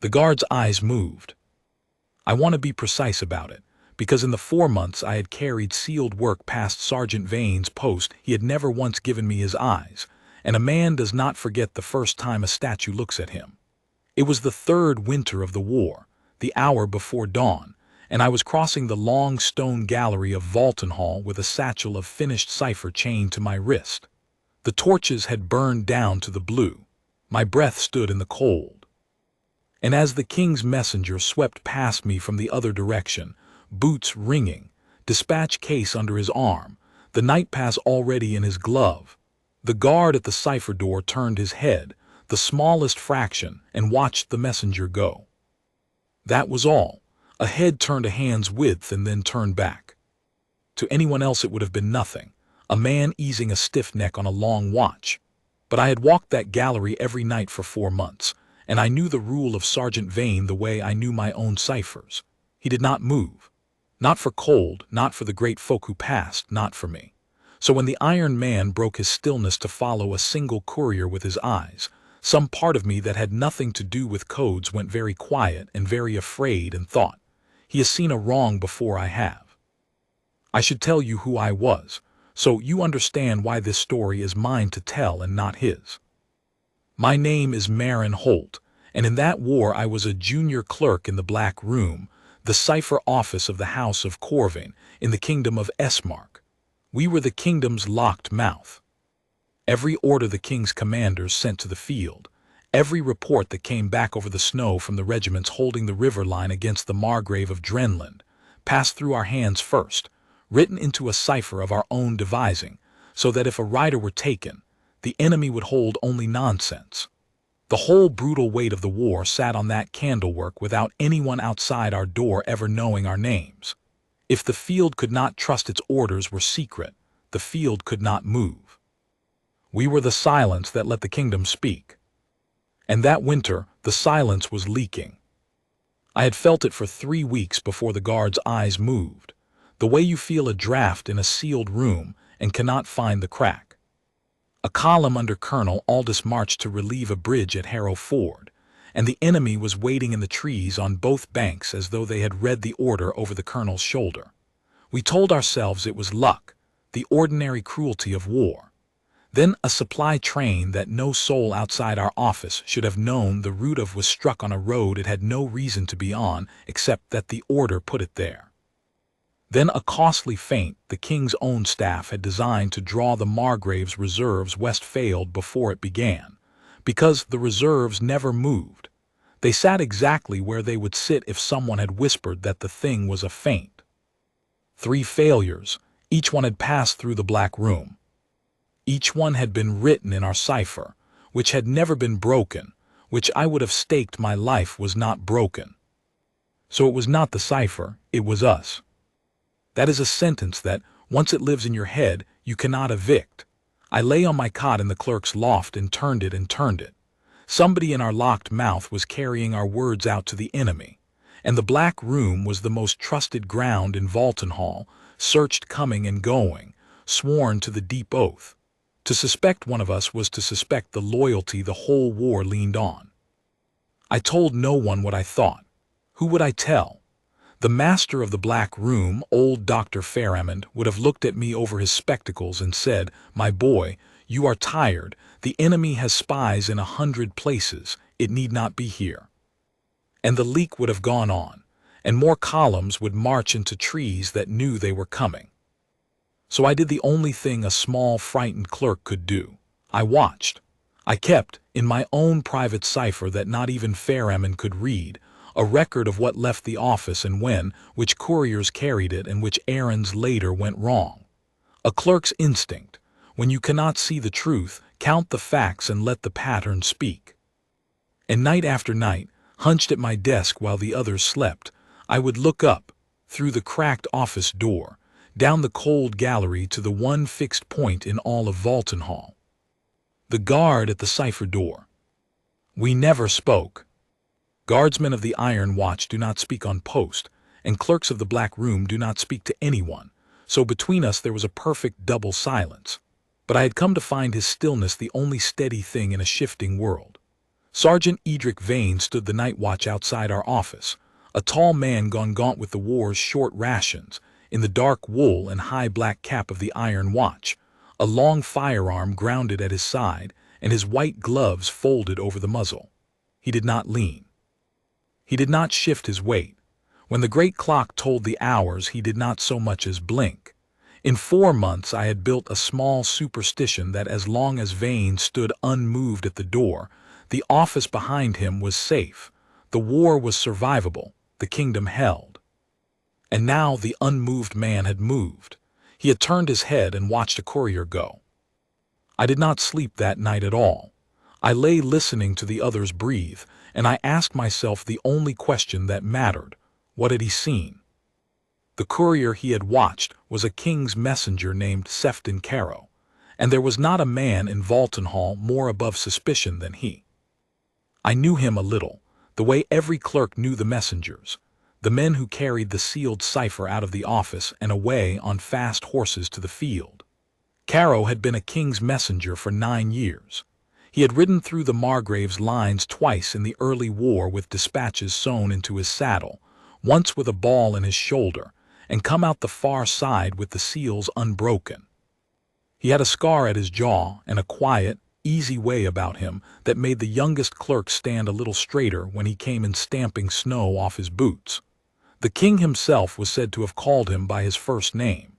The guard's eyes moved. I want to be precise about it, because in the 4 months I had carried sealed work past Sergeant Vane's post, he had never once given me his eyes, and a man does not forget the first time a statue looks at him. It was the 3rd winter of the war, the hour before dawn, and I was crossing the long stone gallery of Valtenhall with a satchel of finished cipher chained to my wrist. The torches had burned down to the blue. My breath stood in the cold. And as the king's messenger swept past me from the other direction, boots ringing, dispatch case under his arm, the night pass already in his glove, the guard at the cipher door turned his head, the smallest fraction, and watched the messenger go. That was all. A head turned a hand's width and then turned back. To anyone else it would have been nothing, a man easing a stiff neck on a long watch. But I had walked that gallery every night for 4 months, and I knew the rule of Sergeant Vane the way I knew my own ciphers. He did not move. Not for cold, not for the great folk who passed, not for me. So when the Iron Man broke his stillness to follow a single courier with his eyes, some part of me that had nothing to do with codes went very quiet and very afraid and thought, he has seen a wrong before I have. I should tell you who I was, so you understand why this story is mine to tell and not his. My name is Marin Holt, and in that war I was a junior clerk in the Black Room, the cipher office of the House of Corvin in the kingdom of Esmark. We were the kingdom's locked mouth. Every order the king's commanders sent to the field, every report that came back over the snow from the regiments holding the river line against the Margrave of Drenland, passed through our hands first, written into a cipher of our own devising, so that if a rider were taken, the enemy would hold only nonsense. The whole brutal weight of the war sat on that candlework without anyone outside our door ever knowing our names. If the field could not trust its orders were secret, the field could not move. We were the silence that let the kingdom speak. And that winter, the silence was leaking. I had felt it for 3 weeks before the guard's eyes moved, the way you feel a draft in a sealed room and cannot find the crack. A column under Colonel Aldous marched to relieve a bridge at Harrow Ford, and the enemy was waiting in the trees on both banks as though they had read the order over the colonel's shoulder. We told ourselves it was luck, the ordinary cruelty of war. Then a supply train that no soul outside our office should have known the route of was struck on a road it had no reason to be on except that the order put it there. Then a costly feint the king's own staff had designed to draw the Margrave's reserves west failed before it began, because the reserves never moved. They sat exactly where they would sit if someone had whispered that the thing was a feint. 3 failures, each one had passed through the Black Room. Each one had been written in our cipher, which had never been broken, which I would have staked my life was not broken. So it was not the cipher, it was us. That is a sentence that, once it lives in your head, you cannot evict. I lay on my cot in the clerk's loft and turned it. Somebody in our locked mouth was carrying our words out to the enemy, and the Black Room was the most trusted ground in Valtenhall, searched coming and going, sworn to the deep oath. To suspect one of us was to suspect the loyalty the whole war leaned on. I told no one what I thought. Who would I tell? The master of the Black Room, old Dr. Faramond, would have looked at me over his spectacles and said, "My boy, you are tired. The enemy has spies in 100 places. It need not be here." And the leak would have gone on, and more columns would march into trees that knew they were coming. So I did the only thing a small, frightened clerk could do. I watched. I kept, in my own private cipher that not even Faramond could read, a record of what left the office and when, which couriers carried it and which errands later went wrong. A clerk's instinct. When you cannot see the truth, count the facts and let the pattern speak. And night after night, hunched at my desk while the others slept, I would look up, through the cracked office door, down the cold gallery to the one fixed point in all of Valtenhall. The guard at the cipher door. We never spoke. Guardsmen of the Iron Watch do not speak on post, and clerks of the Black Room do not speak to anyone, so between us there was a perfect double silence. But I had come to find his stillness the only steady thing in a shifting world. Sergeant Edric Vane stood the night watch outside our office, a tall man gone gaunt with the war's short rations, in the dark wool and high black cap of the Iron Watch, a long firearm grounded at his side, and his white gloves folded over the muzzle. He did not lean. He did not shift his weight. When the great clock told the hours, he did not so much as blink. In 4 months I had built a small superstition that as long as Vane stood unmoved at the door, the office behind him was safe, the war was survivable, the kingdom held. And now the unmoved man had moved. He had turned his head and watched a courier go. I did not sleep that night at all. I lay listening to the others breathe, and I asked myself the only question that mattered. What had he seen? The courier he had watched was a king's messenger named Sefton Caro, and there was not a man in Vaulton Hall more above suspicion than he. I knew him a little, the way every clerk knew the messengers, the men who carried the sealed cipher out of the office and away on fast horses to the field. Caro had been a king's messenger for 9 years. He had ridden through the Margrave's lines twice in the early war with dispatches sewn into his saddle, once with a ball in his shoulder, and come out the far side with the seals unbroken. He had a scar at his jaw and a quiet, easy way about him that made the youngest clerk stand a little straighter when he came in stamping snow off his boots. The king himself was said to have called him by his first name.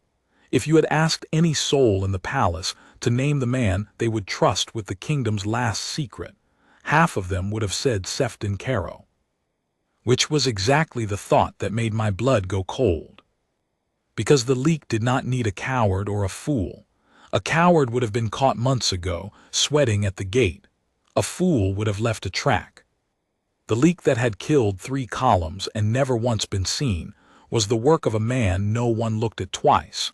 If you had asked any soul in the palace to name the man they would trust with the kingdom's last secret, half of them would have said Sefton Caro. Which was exactly the thought that made my blood go cold. Because the leak did not need a coward or a fool. A coward would have been caught months ago, sweating at the gate. A fool would have left a track. The leak that had killed 3 columns and never once been seen was the work of a man no one looked at twice.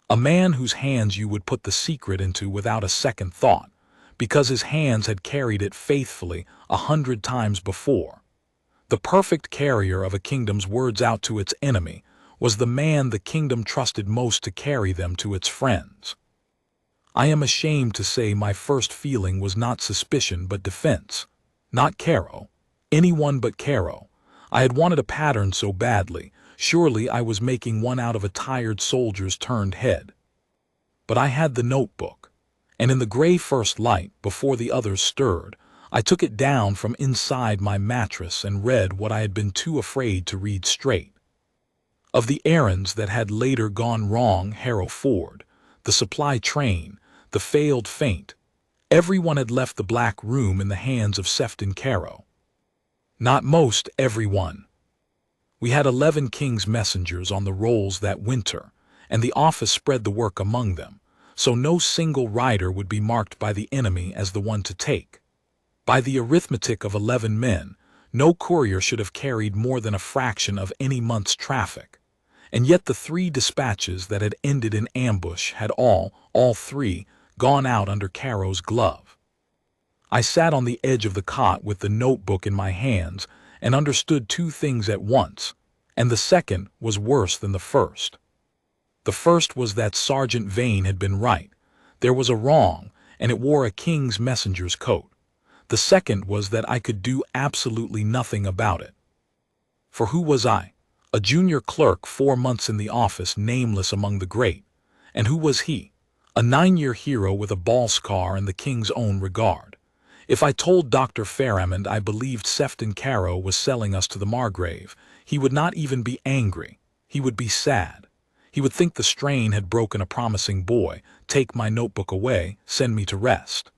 A man whose hands you would put the secret into without a second thought, because his hands had carried it faithfully 100 times before. The perfect carrier of a kingdom's words out to its enemy was the man the kingdom trusted most to carry them to its friends. I am ashamed to say my first feeling was not suspicion but defense. Not Caro. Anyone but Caro. I had wanted a pattern so badly, surely I was making one out of a tired soldier's turned head. But I had the notebook, and in the gray first light, before the others stirred, I took it down from inside my mattress and read what I had been too afraid to read straight. Of the errands that had later gone wrong, Harrow Ford, the supply train, the failed feint, everyone had left the black room in the hands of Sefton Caro. Not most, everyone. We had 11 king's messengers on the rolls that winter, and the office spread the work among them, so no single rider would be marked by the enemy as the one to take. By the arithmetic of 11 men, no courier should have carried more than a fraction of any month's traffic. And yet the 3 dispatches that had ended in ambush had all 3, gone out under Caro's glove. I sat on the edge of the cot with the notebook in my hands and understood 2 things at once, and the second was worse than the first. The first was that Sergeant Vane had been right. There was a wrong, and it wore a king's messenger's coat. The second was that I could do absolutely nothing about it. For who was I? A junior clerk 4 months in the office, nameless among the great. And who was he? A 9-year hero with a ball scar and the king's own regard. If I told Dr. Faramond I believed Sefton Caro was selling us to the Margrave, he would not even be angry. He would be sad. He would think the strain had broken a promising boy, take my notebook away, send me to rest.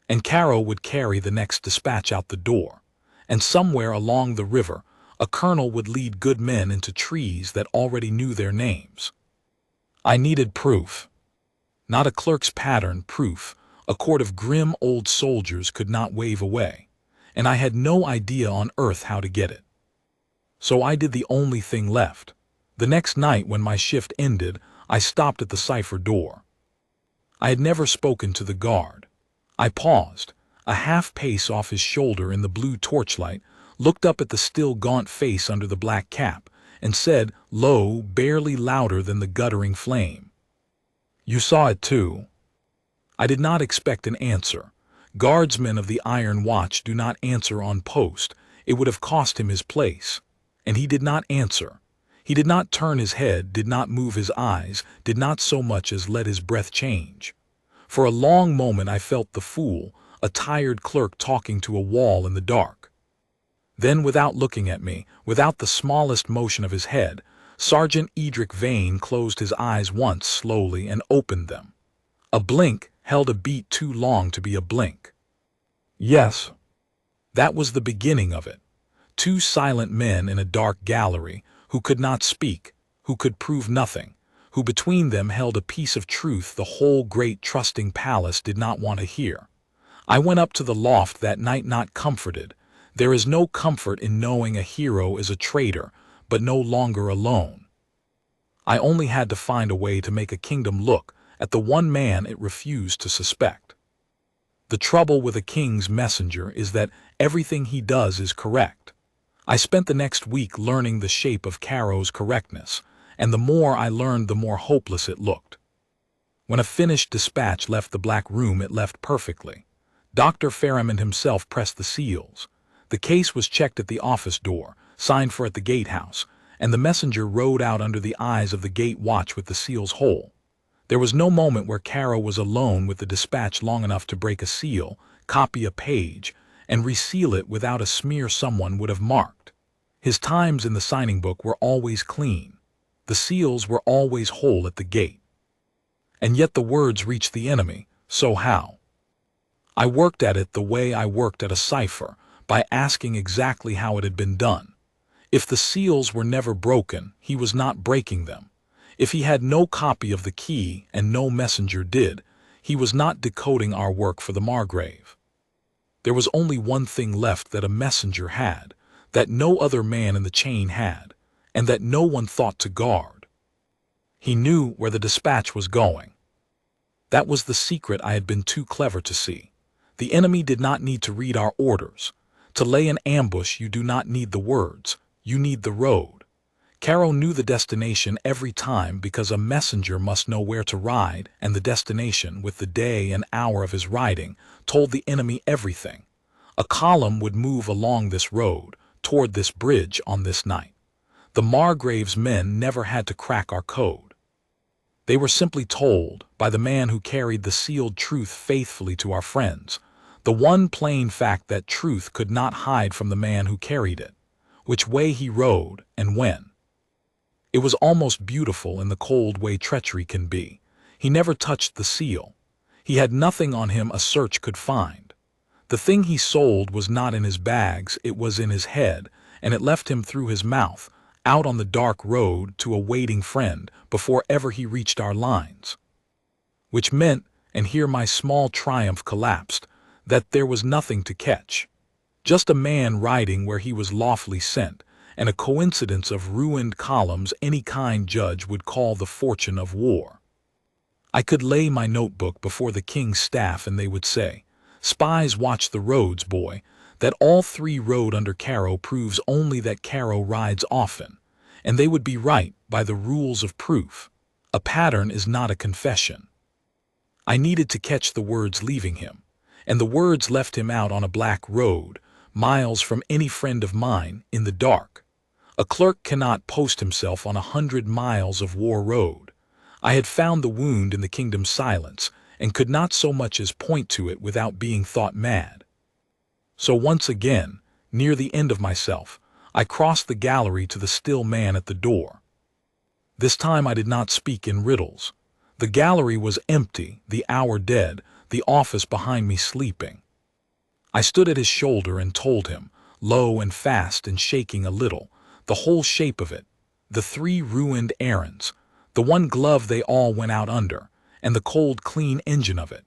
And Caro would carry the next dispatch out the door, and somewhere along the river, a colonel would lead good men into trees that already knew their names. I needed proof. Not a clerk's pattern, proof. A court of grim old soldiers could not wave away, and I had no idea on earth how to get it. So I did the only thing left. The next night when my shift ended, I stopped at the cipher door. I had never spoken to the guard. I paused, a half pace off his shoulder in the blue torchlight, looked up at the still gaunt face under the black cap, and said, low, barely louder than the guttering flame, "You saw it too." I did not expect an answer. Guardsmen of the Iron Watch do not answer on post. It would have cost him his place. And he did not answer. He did not turn his head, did not move his eyes, did not so much as let his breath change. For a long moment I felt the fool, a tired clerk talking to a wall in the dark. Then, without looking at me, without the smallest motion of his head, Sergeant Edric Vane closed his eyes once slowly and opened them. A blink held a beat too long to be a blink. Yes, that was the beginning of it. Two silent men in a dark gallery, who could not speak, who could prove nothing, who between them held a piece of truth the whole great trusting palace did not want to hear. I went up to the loft that night not comforted. There is no comfort in knowing a hero is a traitor, but no longer alone. I only had to find a way to make a kingdom look at the one man it refused to suspect. The trouble with a king's messenger is that everything he does is correct. I spent the next week learning the shape of Caro's correctness, and the more I learned the more hopeless it looked. When a finished dispatch left the black room it left perfectly. Dr. Ferriman himself pressed the seals. The case was checked at the office door, signed for at the gatehouse, and the messenger rode out under the eyes of the gate watch with the seals whole. There was no moment where Caro was alone with the dispatch long enough to break a seal, copy a page, and reseal it without a smear someone would have marked. His times in the signing book were always clean. The seals were always whole at the gate. And yet the words reached the enemy, so how? I worked at it the way I worked at a cipher, by asking exactly how it had been done. If the seals were never broken, he was not breaking them. If he had no copy of the key, and no messenger did, he was not decoding our work for the Margrave. There was only one thing left that a messenger had, that no other man in the chain had, and that no one thought to guard. He knew where the dispatch was going. That was the secret I had been too clever to see. The enemy did not need to read our orders. To lay an ambush you do not need the words, you need the road. Caro knew the destination every time because a messenger must know where to ride, and the destination, with the day and hour of his riding, told the enemy everything. A column would move along this road, toward this bridge on this night. The Margrave's men never had to crack our code. They were simply told, by the man who carried the sealed truth faithfully to our friends, the one plain fact that truth could not hide from the man who carried it, which way he rode and when. It was almost beautiful in the cold way treachery can be. He never touched the seal. He had nothing on him a search could find. The thing he sold was not in his bags, it was in his head, and it left him through his mouth, out on the dark road to a waiting friend before ever he reached our lines. Which meant, and here my small triumph collapsed, that there was nothing to catch. Just a man riding where he was lawfully sent, and a coincidence of ruined columns any kind judge would call the fortune of war. I could lay my notebook before the king's staff and they would say, "Spies watch the roads, boy." That all three rode under Caro proves only that Caro rides often, and they would be right by the rules of proof. A pattern is not a confession. I needed to catch the words leaving him, and the words left him out on a black road, miles from any friend of mine, in the dark. A clerk cannot post himself on 100 miles of war road. I had found the wound in the kingdom's silence, and could not so much as point to it without being thought mad. So once again, near the end of myself, I crossed the gallery to the still man at the door. This time I did not speak in riddles. The gallery was empty, the hour dead, the office behind me sleeping. I stood at his shoulder and told him, low and fast and shaking a little, the whole shape of it, the 3 ruined errands, the one glove they all went out under, and the cold clean engine of it.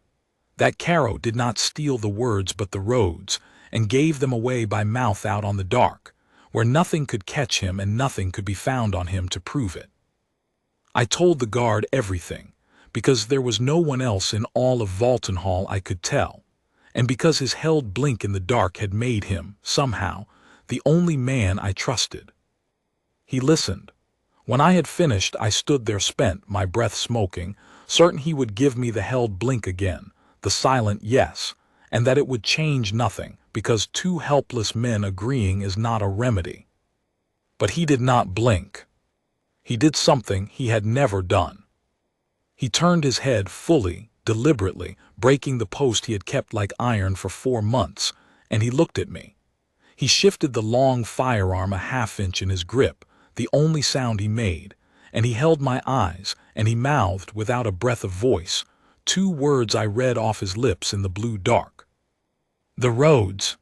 That Caro did not steal the words but the roads, and gave them away by mouth out on the dark, where nothing could catch him and nothing could be found on him to prove it. I told the guard everything, because there was no one else in all of Valtenhall I could tell, and because his held blink in the dark had made him, somehow, the only man I trusted. He listened. When I had finished I stood there spent, my breath smoking, certain he would give me the held blink again, the silent yes, and that it would change nothing, because two helpless men agreeing is not a remedy. But he did not blink. He did something he had never done. He turned his head fully, deliberately, breaking the post he had kept like iron for 4 months, and he looked at me. He shifted the long firearm a half-inch in his grip, the only sound he made, and he held my eyes, and he mouthed, without a breath of voice, 2 words I read off his lips in the blue dark. "The roads."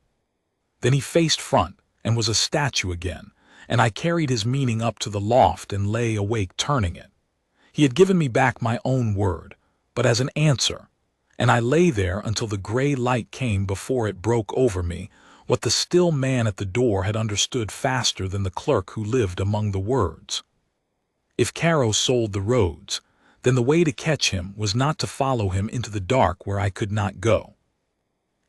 Then he faced front, and was a statue again, and I carried his meaning up to the loft and lay awake turning it. He had given me back my own word, but as an answer, and I lay there until the gray light came before it broke over me, what the still man at the door had understood faster than the clerk who lived among the words. If Caro sold the roads, then the way to catch him was not to follow him into the dark where I could not go.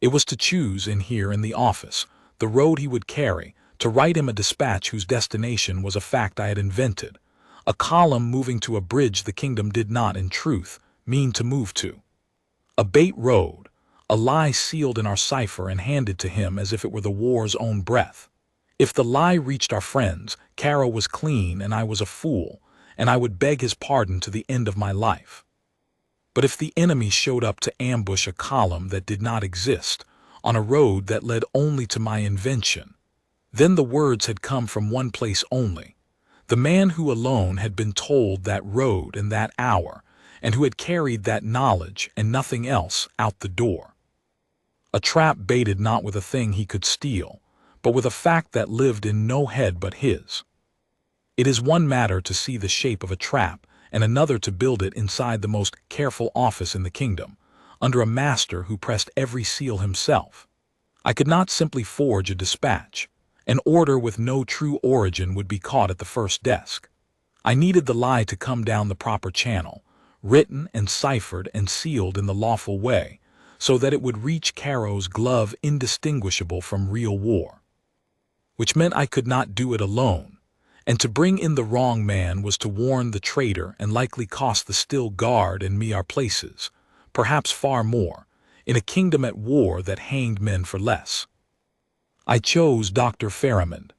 It was to choose in here in the office the road he would carry, to write him a dispatch whose destination was a fact I had invented, a column moving to a bridge the kingdom did not, in truth, mean to move to. A bait road, a lie sealed in our cipher and handed to him as if it were the war's own breath. If the lie reached our friends, Caro was clean and I was a fool, and I would beg his pardon to the end of my life. But if the enemy showed up to ambush a column that did not exist, on a road that led only to my invention, then the words had come from one place only, the man who alone had been told that road and that hour, and who had carried that knowledge and nothing else out the door. A trap baited not with a thing he could steal, but with a fact that lived in no head but his. It is one matter to see the shape of a trap, and another to build it inside the most careful office in the kingdom, under a master who pressed every seal himself. I could not simply forge a dispatch. An order with no true origin would be caught at the first desk. I needed the lie to come down the proper channel, written and ciphered and sealed in the lawful way, so that it would reach Caro's glove indistinguishable from real war. Which meant I could not do it alone, and to bring in the wrong man was to warn the traitor and likely cost the still guard and me our places, perhaps far more, in a kingdom at war that hanged men for less. I chose Dr. Faramond.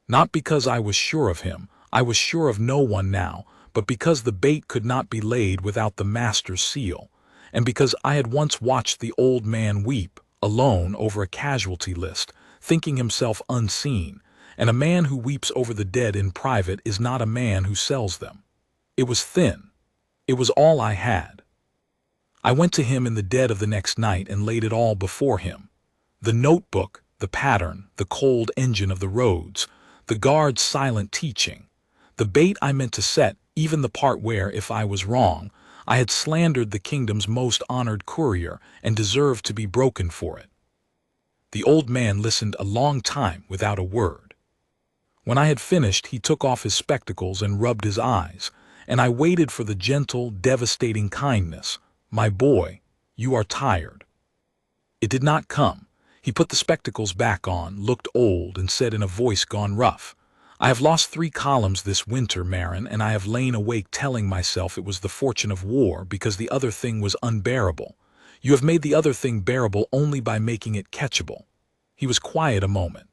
Not because I was sure of him, I was sure of no one now, but because the bait could not be laid without the master's seal, and because I had once watched the old man weep, alone over a casualty list, thinking himself unseen, and a man who weeps over the dead in private is not a man who sells them. It was thin. It was all I had. I went to him in the dead of the next night and laid it all before him. The notebook, the pattern, the cold engine of the roads, the guard's silent teaching, the bait I meant to set, even the part where, if I was wrong, I had slandered the kingdom's most honored courier and deserved to be broken for it. The old man listened a long time without a word. When I had finished, he took off his spectacles and rubbed his eyes, and I waited for the gentle, devastating kindness. "My boy, you are tired." It did not come. He put the spectacles back on, looked old, and said in a voice gone rough, "I have lost 3 columns this winter, Marin, and I have lain awake telling myself it was the fortune of war because the other thing was unbearable. You have made the other thing bearable only by making it catchable." He was quiet a moment.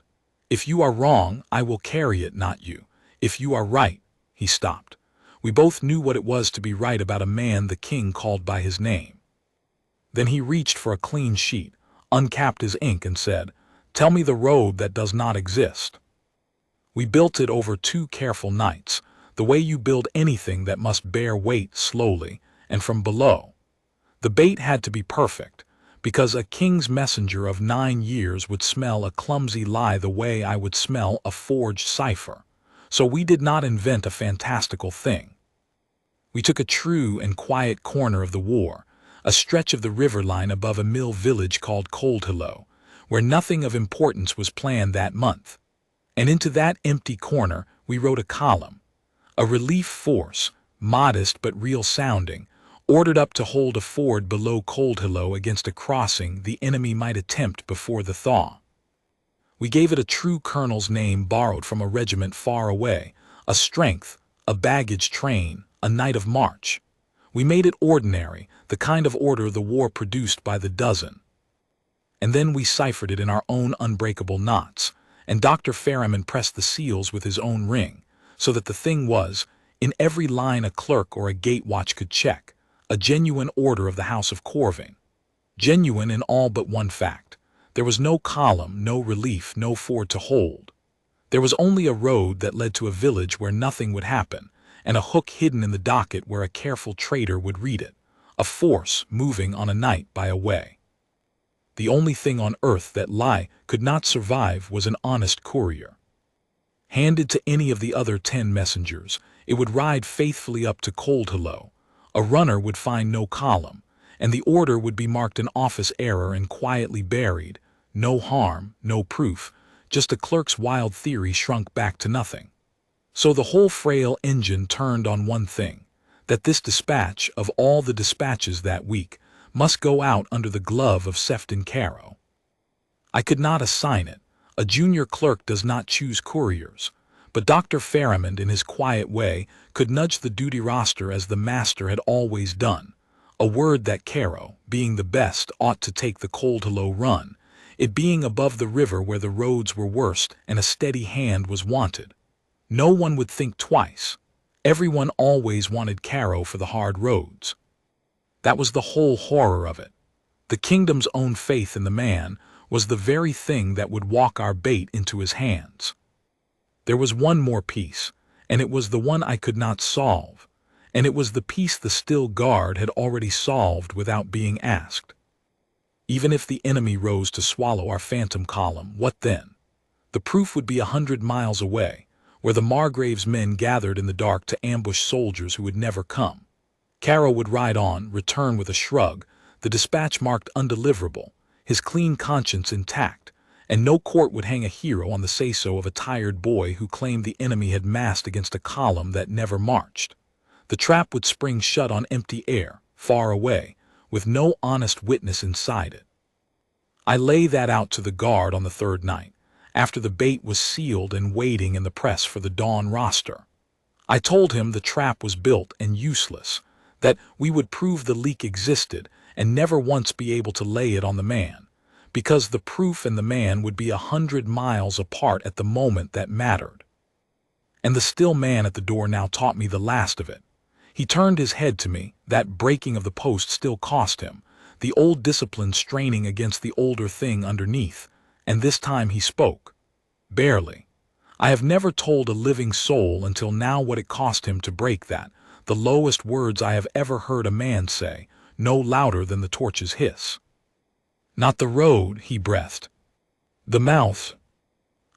"If you are wrong, I will carry it, not you. If you are right—" He stopped. We both knew what it was to be right about a man the king called by his name. Then he reached for a clean sheet, uncapped his ink, and said, "Tell me the road that does not exist." We built it over 2 careful nights, the way you build anything that must bear weight slowly, and from below. The bait had to be perfect, because a king's messenger of 9 years would smell a clumsy lie the way I would smell a forged cipher, so we did not invent a fantastical thing. We took a true and quiet corner of the war, a stretch of the river line above a mill village called Coldhillow, where nothing of importance was planned that month. And into that empty corner we wrote a column, a relief force, modest but real-sounding, ordered up to hold a ford below Coldhillow against a crossing the enemy might attempt before the thaw. We gave it a true colonel's name borrowed from a regiment far away, a strength, a baggage train, a night of march. We made it ordinary, the kind of order the war produced by the dozen. and then we ciphered it in our own unbreakable knots, and Dr. Ferriman pressed the seals with his own ring, so that the thing was, in every line a clerk or a gate watch could check, a genuine order of the House of Corving. Genuine in all but one fact. There was no column, no relief, no ford to hold. There was only a road that led to a village where nothing would happen, and a hook hidden in the docket where a careful trader would read it, a force moving on a night by a way. The only thing on earth that lie could not survive was an honest courier. Handed to any of the other 10 messengers, it would ride faithfully up to Cold Hello. A runner would find no column, and the order would be marked an office error and quietly buried. No harm, no proof, just a clerk's wild theory shrunk back to nothing. So the whole frail engine turned on one thing, that this dispatch, of all the dispatches that week, must go out under the glove of Sefton Caro. I could not assign it. A junior clerk does not choose couriers, but Dr. Ferriman, in his quiet way, could nudge the duty roster as the master had always done. A word that Caro, being the best, ought to take the Cold Hello run, it being above the river where the roads were worst and a steady hand was wanted. No one would think twice. Everyone always wanted Caro for the hard roads. That was the whole horror of it. The kingdom's own faith in the man was the very thing that would walk our bait into his hands. There was one more piece, and it was the one I could not solve, and it was the piece the still guard had already solved without being asked. Even if the enemy rose to swallow our phantom column, what then? The proof would be 100 miles away, where the Margrave's men gathered in the dark to ambush soldiers who would never come. Caro would ride on, return with a shrug, the dispatch marked undeliverable, his clean conscience intact, and no court would hang a hero on the say-so of a tired boy who claimed the enemy had massed against a column that never marched. The trap would spring shut on empty air, far away, with no honest witness inside it. I lay that out to the guard on the third night, after the bait was sealed and waiting in the press for the dawn roster. I told him the trap was built and useless, that we would prove the leak existed and never once be able to lay it on the man, because the proof and the man would be 100 miles apart at the moment that mattered. And the still man at the door now taught me the last of it. He turned his head to me, that breaking of the post still cost him, the old discipline straining against the older thing underneath, and this time he spoke. Barely. I have never told a living soul until now what it cost him to break that, the lowest words I have ever heard a man say, no louder than the torch's hiss. Not the road, he breathed. The mouth.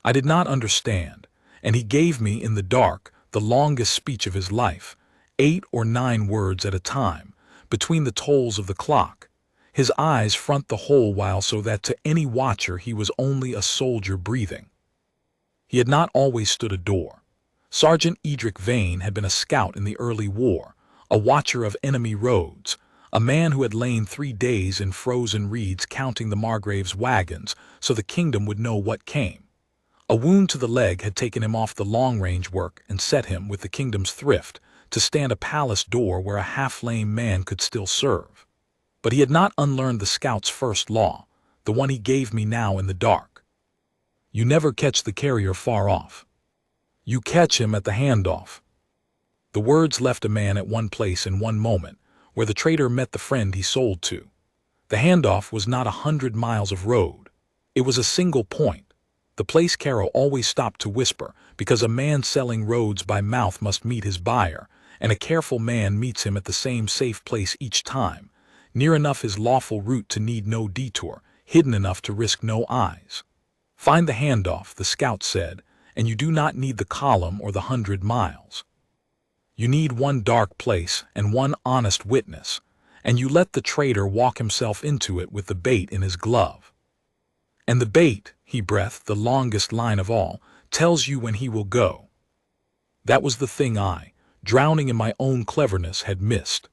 I did not understand, and he gave me, in the dark, the longest speech of his life, 8 or 9 words at a time, between the tolls of the clock, his eyes front the whole while so that to any watcher he was only a soldier breathing. He had not always stood a door. Sergeant Edric Vane had been a scout in the early war, a watcher of enemy roads, a man who had lain 3 days in frozen reeds counting the Margrave's wagons so the kingdom would know what came. A wound to the leg had taken him off the long-range work and set him, with the kingdom's thrift, to stand a palace door where a half-lame man could still serve. But he had not unlearned the scout's first law, the one he gave me now in the dark. You never catch the carrier far off. You catch him at the handoff. The words left a man at one place in one moment, where the trader met the friend he sold to. The handoff was not 100 miles of road. It was a single point. The place Caro always stopped to whisper, because a man selling roads by mouth must meet his buyer, and a careful man meets him at the same safe place each time, near enough his lawful route to need no detour, hidden enough to risk no eyes. Find the handoff, the scout said, and you do not need the column or the 100 miles. You need one dark place and one honest witness, and you let the trader walk himself into it with the bait in his glove. And the bait, he breathed, the longest line of all, tells you when he will go. That was the thing I, drowning in my own cleverness, had missed.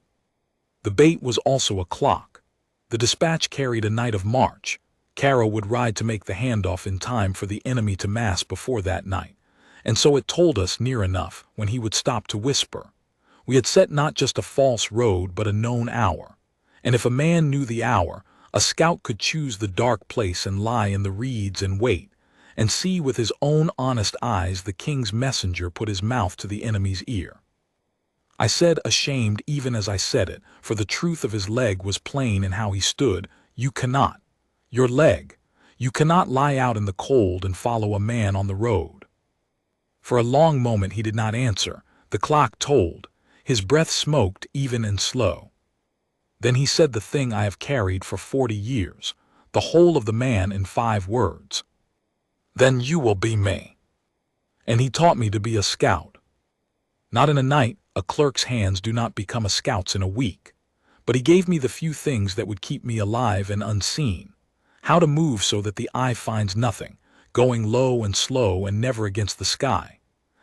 The bait was also a clock. The dispatch carried a night of march. Caro would ride to make the handoff in time for the enemy to mass before that night, and so it told us near enough when he would stop to whisper. We had set not just a false road but a known hour, and if a man knew the hour, A scout could choose the dark place and lie in the reeds and wait, and see with his own honest eyes the king's messenger put his mouth to the enemy's ear. I said, ashamed even as I said it, for the truth of his leg was plain in how he stood. You cannot. Your leg. You cannot lie out in the cold and follow a man on the road. For a long moment he did not answer. The clock told. His breath smoked even and slow. Then he said the thing I have carried for 40 years, the whole of the man in 5 words. Then you will be me. And he taught me to be a scout. Not in a night, a clerk's hands do not become a scout's in a week. But he gave me the few things that would keep me alive and unseen. How to move so that the eye finds nothing, going low and slow and never against the sky.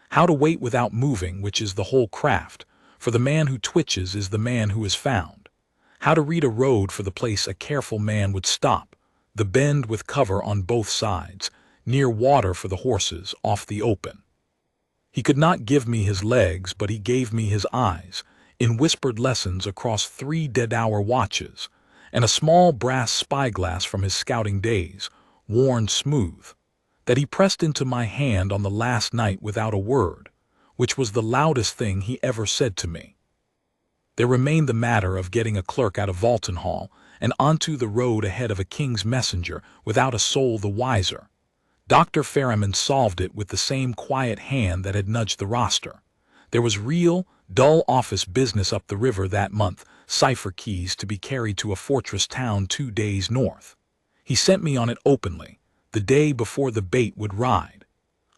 How to wait without moving, which is the whole craft, for the man who twitches is the man who is found. How to read a road for the place a careful man would stop, the bend with cover on both sides, near water for the horses, off the open. He could not give me his legs, but he gave me his eyes, in whispered lessons across 3 dead-hour watches, and a small brass spyglass from his scouting days, worn smooth, that he pressed into my hand on the last night without a word, which was the loudest thing he ever said to me. There remained the matter of getting a clerk out of Vaulton Hall and onto the road ahead of a king's messenger without a soul the wiser. Dr. Ferriman solved it with the same quiet hand that had nudged the roster. There was real, dull office business up the river that month, cipher keys to be carried to a fortress town 2 days north. He sent me on it openly, the day before the bait would ride.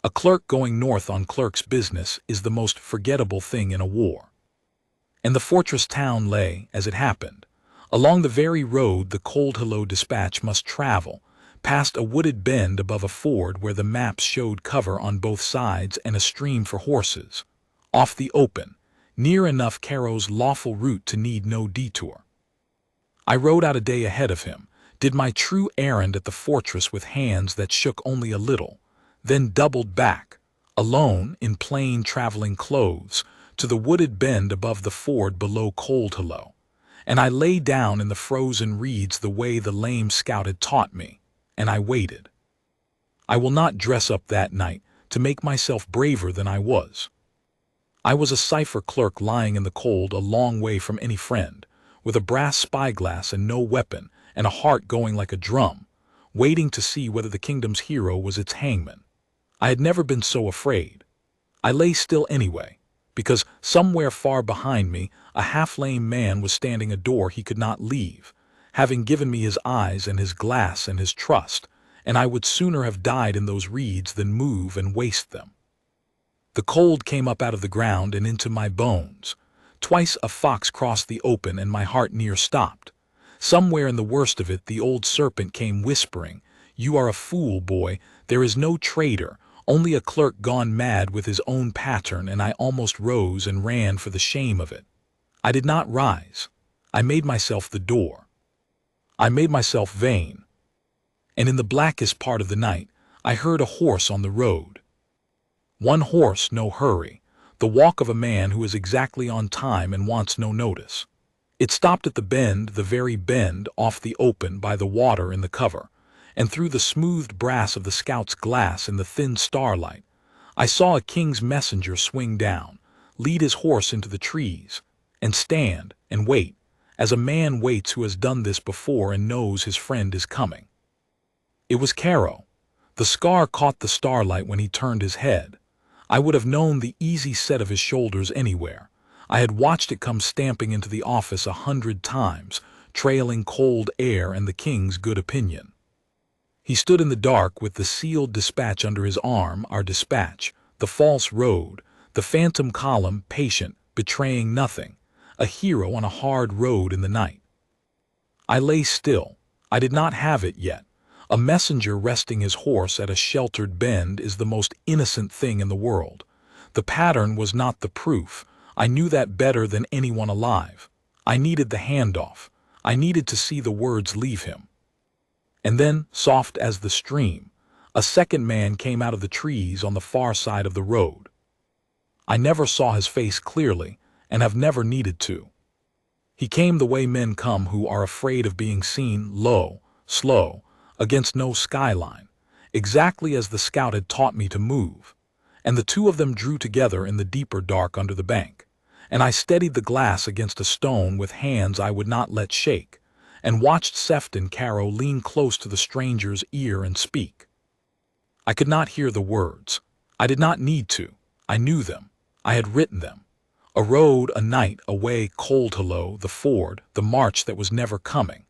A clerk going north on clerk's business is the most forgettable thing in a war. And the fortress town lay, as it happened, along the very road the Cold Hello dispatch must travel, past a wooded bend above a ford where the maps showed cover on both sides and a stream for horses, off the open, near enough Caro's lawful route to need no detour. I rode out a day ahead of him, did my true errand at the fortress with hands that shook only a little, then doubled back, alone in plain traveling clothes, to the wooded bend above the ford below Cold Hello, and I lay down in the frozen reeds the way the lame scout had taught me, and I waited. I will not dress up that night to make myself braver than I was. I was a cipher clerk lying in the cold a long way from any friend, with a brass spyglass and no weapon, and a heart going like a drum, waiting to see whether the kingdom's hero was its hangman. I had never been so afraid. I lay still anyway, because somewhere far behind me a half-lame man was standing a door he could not leave, having given me his eyes and his glass and his trust, and I would sooner have died in those reeds than move and waste them. The cold came up out of the ground and into my bones. Twice a fox crossed the open and my heart near stopped. Somewhere in the worst of it the old serpent came whispering, "You are a fool, boy, there is no traitor, only a clerk gone mad with his own pattern," and I almost rose and ran for the shame of it. I did not rise. I made myself the door. I made myself vain. And in the blackest part of the night, I heard a horse on the road. One horse, no hurry, the walk of a man who is exactly on time and wants no notice. It stopped at the bend, the very bend, off the open by the water in the cover, and through the smoothed brass of the scout's glass in the thin starlight, I saw a king's messenger swing down, lead his horse into the trees, and stand and wait, as a man waits who has done this before and knows his friend is coming. It was Caro. The scar caught the starlight when he turned his head. I would have known the easy set of his shoulders anywhere. I had watched it come stamping into the office 100 times, trailing cold air and the king's good opinion. He stood in the dark with the sealed dispatch under his arm, our dispatch, the false road, the phantom column, patient, betraying nothing, a hero on a hard road in the night. I lay still. I did not have it yet. A messenger resting his horse at a sheltered bend is the most innocent thing in the world. The pattern was not the proof. I knew that better than anyone alive. I needed the handoff. I needed to see the words leave him. And then, soft as the stream, a second man came out of the trees on the far side of the road. I never saw his face clearly, and have never needed to. He came the way men come who are afraid of being seen, low, slow, against no skyline, exactly as the scout had taught me to move. And the two of them drew together in the deeper dark under the bank, and I steadied the glass against a stone with hands I would not let shake, and watched Sefton Caro lean close to the stranger's ear and speak. I could not hear the words. I did not need to. I knew them. I had written them. A road, a night, away, cold hello, the ford, the march that was never coming.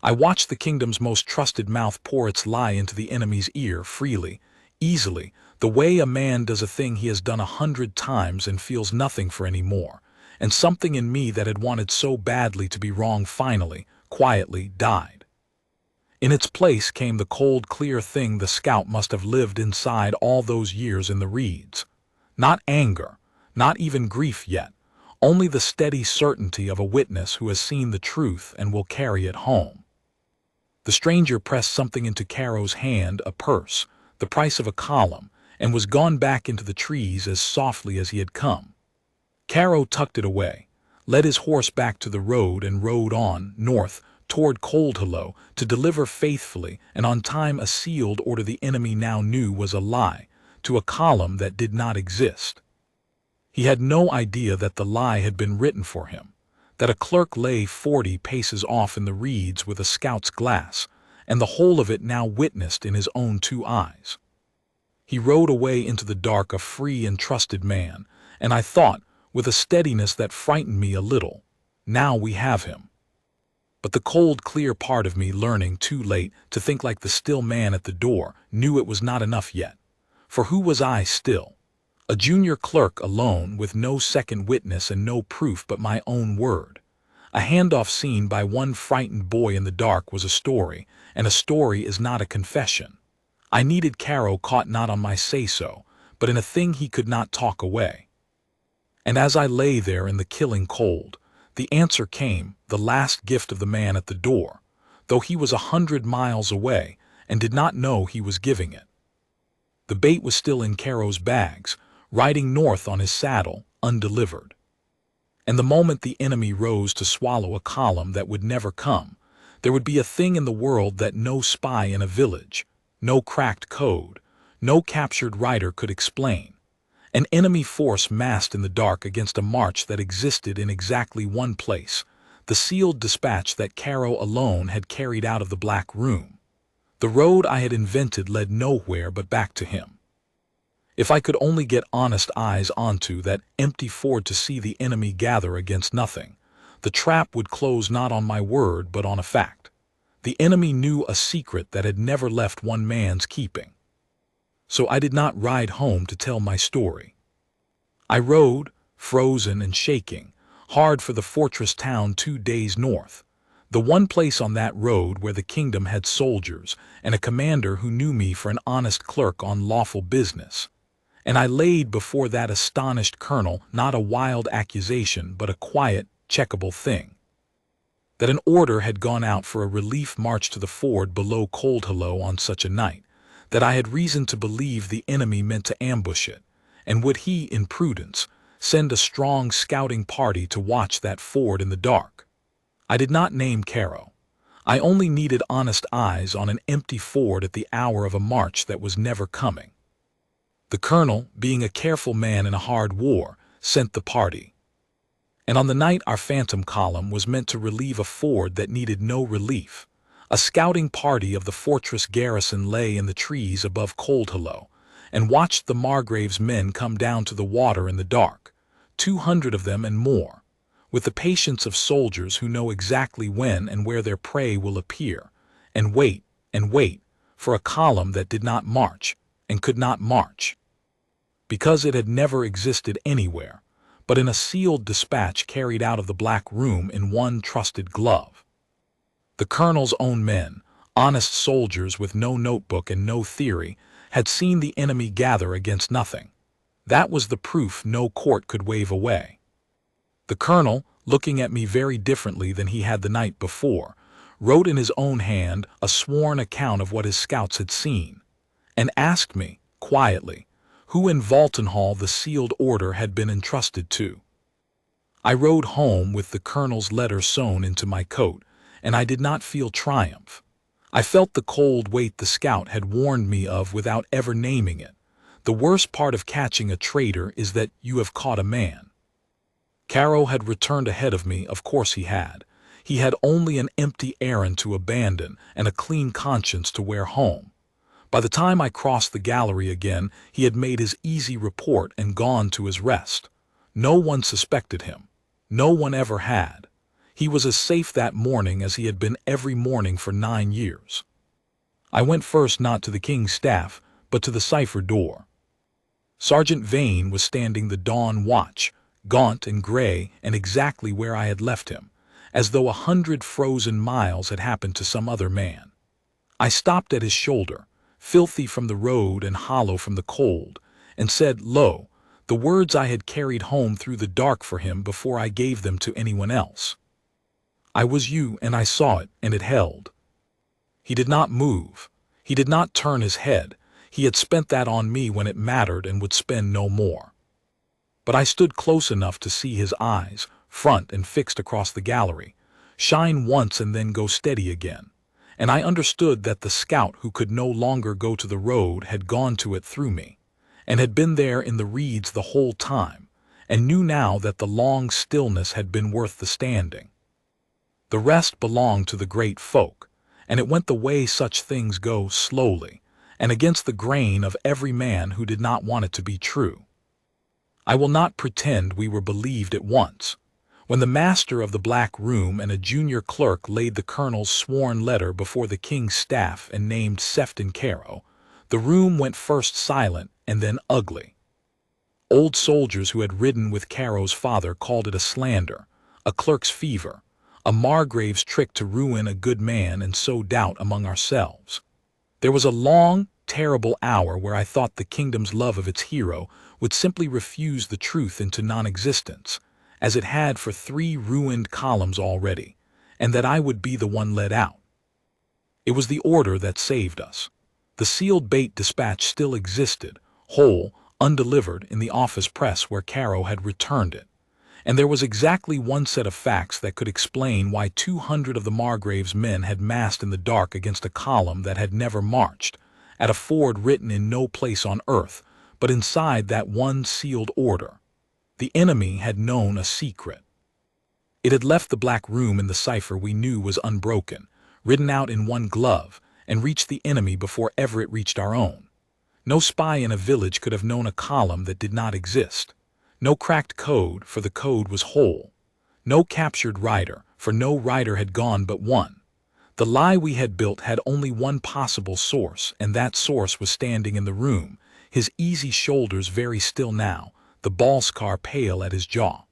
I watched the kingdom's most trusted mouth pour its lie into the enemy's ear freely, easily, the way a man does a thing he has done 100 times and feels nothing for any more, and something in me that had wanted so badly to be wrong finally, quietly, died. In its place came the cold, clear thing the scout must have lived inside all those years in the reeds. Not anger, not even grief yet, only the steady certainty of a witness who has seen the truth and will carry it home. The stranger pressed something into Caro's hand, a purse, the price of a column, and was gone back into the trees as softly as he had come. Caro tucked it away, led his horse back to the road and rode on, north, toward Cold Hello, to deliver faithfully and on time a sealed order the enemy now knew was a lie, to a column that did not exist. He had no idea that the lie had been written for him, that a clerk lay 40 paces off in the reeds with a scout's glass, and the whole of it now witnessed in his own 2 eyes. He rode away into the dark a free and trusted man, and I thought, with a steadiness that frightened me a little, now we have him. But the cold, clear part of me, learning too late to think like the still man at the door, knew it was not enough yet. For who was I still? A junior clerk alone, with no second witness and no proof but my own word. A handoff seen by one frightened boy in the dark was a story, and a story is not a confession. I needed Caro caught not on my say-so, but in a thing he could not talk away. And as I lay there in the killing cold, the answer came, the last gift of the man at the door, though he was 100 miles away and did not know he was giving it. The bait was still in Caro's bags, riding north on his saddle, undelivered. And the moment the enemy rose to swallow a column that would never come, there would be a thing in the world that no spy in a village, no cracked code, no captured rider could explain. An enemy force massed in the dark against a march that existed in exactly one place, the sealed dispatch that Caro alone had carried out of the Black Room. The road I had invented led nowhere but back to him. If I could only get honest eyes onto that empty ford to see the enemy gather against nothing, the trap would close not on my word but on a fact. The enemy knew a secret that had never left one man's keeping. So I did not ride home to tell my story. I rode, frozen and shaking, hard for the fortress town 2 days north, the one place on that road where the kingdom had soldiers and a commander who knew me for an honest clerk on lawful business. And I laid before that astonished colonel not a wild accusation but a quiet, checkable thing. That an order had gone out for a relief march to the ford below Cold Hello on such a night, that I had reason to believe the enemy meant to ambush it, and would he, in prudence, send a strong scouting party to watch that ford in the dark. I did not name Caro. I only needed honest eyes on an empty ford at the hour of a march that was never coming. The colonel, being a careful man in a hard war, sent the party. And on the night our phantom column was meant to relieve a ford that needed no relief, a scouting party of the fortress garrison lay in the trees above Cold Hello, and watched the Margrave's men come down to the water in the dark, 200 of them and more, with the patience of soldiers who know exactly when and where their prey will appear, and wait, for a column that did not march, and could not march. Because it had never existed anywhere, but in a sealed dispatch carried out of the Black Room in one trusted glove. The colonel's own men, honest soldiers with no notebook and no theory, had seen the enemy gather against nothing. That was the proof no court could wave away. The colonel, looking at me very differently than he had the night before, wrote in his own hand a sworn account of what his scouts had seen, and asked me, quietly, who in Valtenhall the sealed order had been entrusted to. I rode home with the colonel's letter sewn into my coat, and I did not feel triumph. I felt the cold weight the scout had warned me of without ever naming it. The worst part of catching a traitor is that you have caught a man. Caro had returned ahead of me, of course he had. He had only an empty errand to abandon and a clean conscience to wear home. By the time I crossed the gallery again, he had made his easy report and gone to his rest. No one suspected him. No one ever had. He was as safe that morning as he had been every morning for 9 years. I went first not to the king's staff, but to the cipher door. Sergeant Vane was standing the dawn watch, gaunt and gray and exactly where I had left him, as though 100 frozen miles had happened to some other man. I stopped at his shoulder, filthy from the road and hollow from the cold, and said, "Lo," the words I had carried home through the dark for him before I gave them to anyone else. "I was you, and I saw it, and it held." He did not move. He did not turn his head. He had spent that on me when it mattered and would spend no more. But I stood close enough to see his eyes, front and fixed across the gallery, shine once and then go steady again. And I understood that the scout who could no longer go to the road had gone to it through me, and had been there in the reeds the whole time, and knew now that the long stillness had been worth the standing. The rest belonged to the great folk, and it went the way such things go, slowly, and against the grain of every man who did not want it to be true. I will not pretend we were believed at once. When the master of the Black Room and a junior clerk laid the colonel's sworn letter before the king's staff and named Sefton Caro, the room went first silent and then ugly. Old soldiers who had ridden with Caro's father called it a slander, a clerk's fever, a Margrave's trick to ruin a good man and sow doubt among ourselves. There was a long, terrible hour where I thought the kingdom's love of its hero would simply refuse the truth into non-existence, as it had for 3 ruined columns already, and that I would be the one let out. It was the order that saved us. The sealed bait dispatch still existed, whole, undelivered, in the office press where Caro had returned it. And there was exactly one set of facts that could explain why 200 of the Margrave's men had massed in the dark against a column that had never marched, at a ford written in no place on earth, but inside that one sealed order. The enemy had known a secret. It had left the Black Room in the cipher we knew was unbroken, written out in one glove, and reached the enemy before ever it reached our own. No spy in a village could have known a column that did not exist. No cracked code, for the code was whole. No captured rider, for no rider had gone but one. The lie we had built had only one possible source, and that source was standing in the room, his easy shoulders very still now, the ball scar pale at his jaw.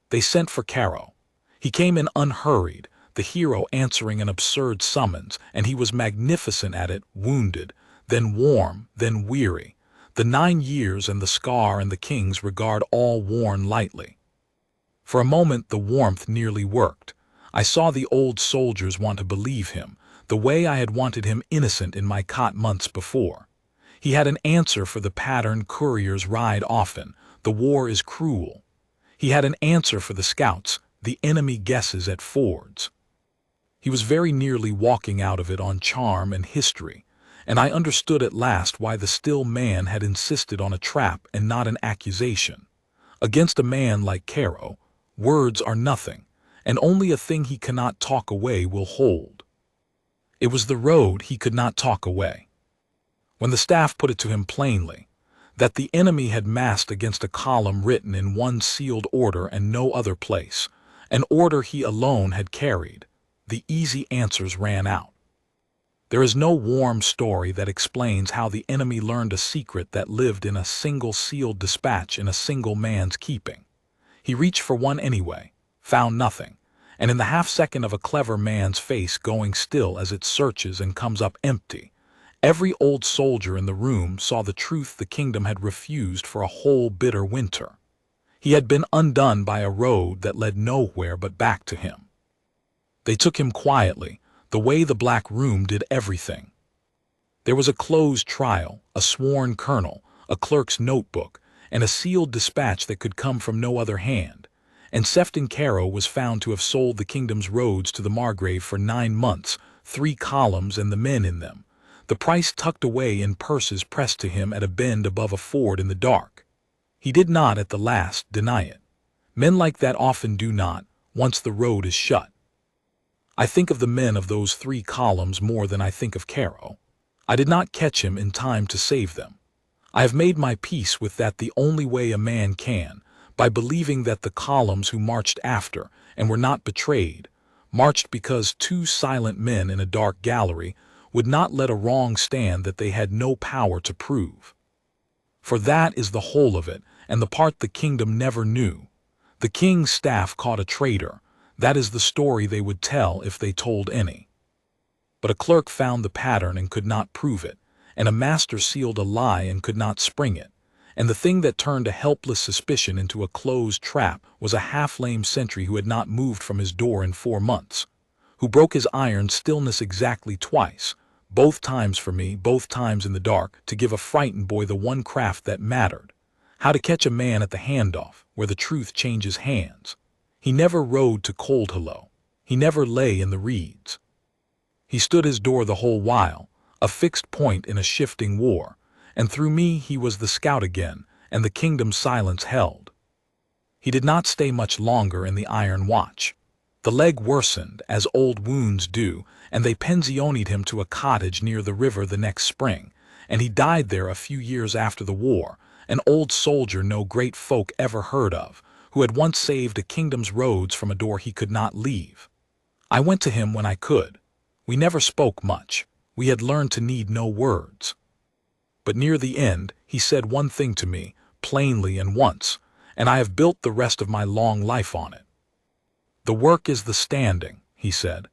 They sent for Caro. He came in unhurried, the hero answering an absurd summons, and he was magnificent at it, wounded, then warm, then weary. The 9 years and the scar and the king's regard all worn lightly. For a moment the warmth nearly worked. I saw the old soldiers want to believe him, the way I had wanted him innocent in my cot months before. He had an answer for the pattern couriers ride often, the war is cruel. He had an answer for the scouts, the enemy guesses at fords. He was very nearly walking out of it on charm and history, and I understood at last why the still man had insisted on a trap and not an accusation. Against a man like Caro, words are nothing, and only a thing he cannot talk away will hold. It was the road he could not talk away. When the staff put it to him plainly, that the enemy had massed against a column written in one sealed order and no other place, an order he alone had carried, the easy answers ran out. There is no warm story that explains how the enemy learned a secret that lived in a single sealed dispatch in a single man's keeping. He reached for one anyway, found nothing, and in the half-second of a clever man's face going still as it searches and comes up empty, every old soldier in the room saw the truth the kingdom had refused for a whole bitter winter. He had been undone by a road that led nowhere but back to him. They took him quietly, the way the Black Room did everything. There was a closed trial, a sworn colonel, a clerk's notebook, and a sealed dispatch that could come from no other hand, and Sefton Caro was found to have sold the kingdom's roads to the Margrave for 9 months, 3 columns and the men in them, the price tucked away in purses pressed to him at a bend above a ford in the dark. He did not at the last deny it. Men like that often do not, once the road is shut. I think of the men of those 3 columns more than I think of Caro. I did not catch him in time to save them. I have made my peace with that the only way a man can, by believing that the columns who marched after, and were not betrayed, marched because 2 silent men in a dark gallery would not let a wrong stand that they had no power to prove. For that is the whole of it, and the part the kingdom never knew. The king's staff caught a traitor. That is the story they would tell if they told any. But a clerk found the pattern and could not prove it, and a master sealed a lie and could not spring it, and the thing that turned a helpless suspicion into a closed trap was a half-lame sentry who had not moved from his door in 4 months, who broke his iron stillness exactly twice, both times for me, both times in the dark, to give a frightened boy the one craft that mattered, how to catch a man at the handoff, where the truth changes hands. He never rode to Cold Hello. He never lay in the reeds. He stood his door the whole while, a fixed point in a shifting war, and through me he was the scout again, and the kingdom's silence held. He did not stay much longer in the iron watch. The leg worsened, as old wounds do, and they pensionied him to a cottage near the river the next spring, and he died there a few years after the war, an old soldier no great folk ever heard of, who had once saved a kingdom's roads from a door he could not leave. I went to him when I could. We never spoke much. We had learned to need no words. But near the end, he said one thing to me, plainly and once, and I have built the rest of my long life on it. The work is the standing, he said.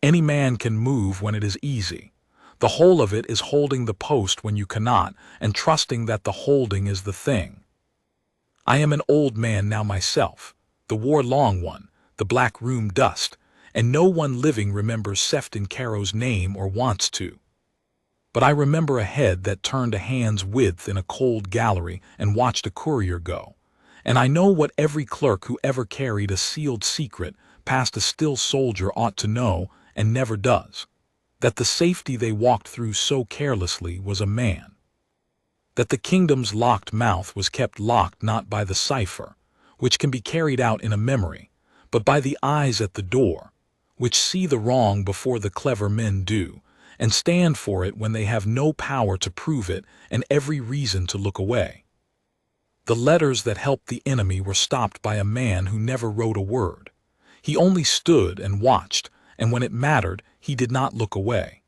Any man can move when it is easy. The whole of it is holding the post when you cannot, and trusting that the holding is the thing. I am an old man now myself, the war-long one, the black room dust, and no one living remembers Sefton Caro's name or wants to. But I remember a head that turned a hand's width in a cold gallery and watched a courier go, and I know what every clerk who ever carried a sealed secret past a still soldier ought to know and never does, that the safety they walked through so carelessly was a man. That the kingdom's locked mouth was kept locked not by the cipher, which can be carried out in a memory, but by the eyes at the door, which see the wrong before the clever men do, and stand for it when they have no power to prove it and every reason to look away. The letters that helped the enemy were stopped by a man who never wrote a word. He only stood and watched, and when it mattered, he did not look away.